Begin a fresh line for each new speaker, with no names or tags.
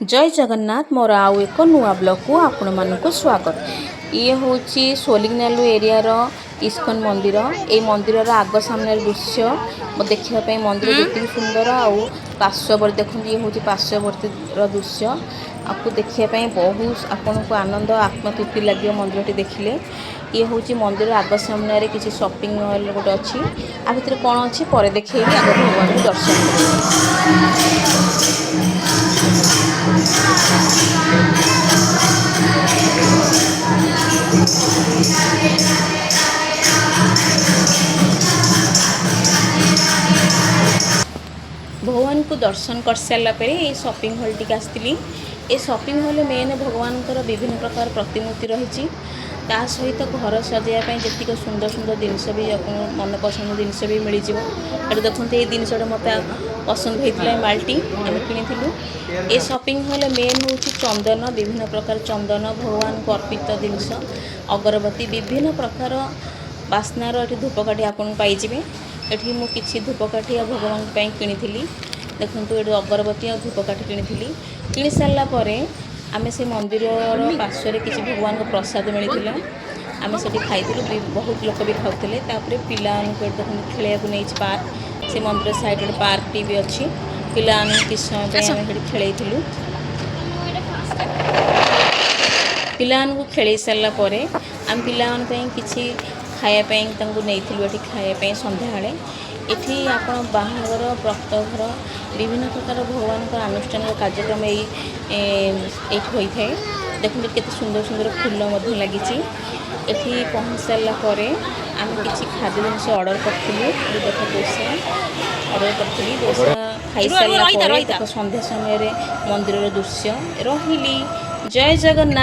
जय जगन्नाथ मोर आउ एक नुआ ब्लॉग को आपण मानक स्वागत। ये हूँ सोलिगनालु एरिया इस्कन मंदिर। ये मंदिर आग सामने दृश्य देखापी मंदिर जी सुंदर आउ पार्श्वर देखते ये हूँ पार्श्ववर्ती दृश्य आपको देखापी बहुत आपण को आनंद आत्मतृप्ति लगे मंदिर देखिले। ये हूँ मंदिर आग सामने किसी शॉपिंग मॉल गोटे अच्छी आ भर कौन अच्छी पर देखे आग भगवान को दर्शन भगवान को दर्शन कर सारा ये शॉपिंग हॉल टी आसती। ये शॉपिंग हॉल मेन भगवान विभिन्न प्रकार प्रतिमूर्ति रही सहित घर सजाइवाई जी सुंदर सुंदर जिनस भी मन पसंद जिनस भी मिल जाए। देखते ये जिनसा मत पसंद होता माल्टी आम कि शॉपिंग हॉल मेन हूँ चंदन विभिन्न प्रकार चंदन भगवान को अर्पित जिनस अगरबत्ती विभिन्न प्रकार बास्नार ये धूपकाठी आपन पाइबे। एठी मु किछि धूपकाठी भगवान किनी देखु ये अगरबत्ती और धूपकाठी किनी सारा आम से मंदिर पार्श्व किसी भगवान को प्रसाद मिलता आम से खाई बहुत लोग भी खाऊले। पिला देखो खेल नहीं पार्क से मंदिर साइड पार्क टी भी अच्छी पिला किस समय खेल पिला खेल सारापर आम पिला किसी खायापाई नहीं खायापाई संध्या ये आप बाहागर व्रतघर विभिन्न प्रकार भगवान का अनुष्ठान कार्यक्रम ये होता है। देखते केते सुंदर सुंदर फूल लगी ये पहुँच सारापर आम किसी खाद्य जिन ऑर्डर करूँ देख डोसा ऑर्डर करी डोसा खाई सारापर संध्या समय मंदिर दृश्य रही। जय जगन्नाथ।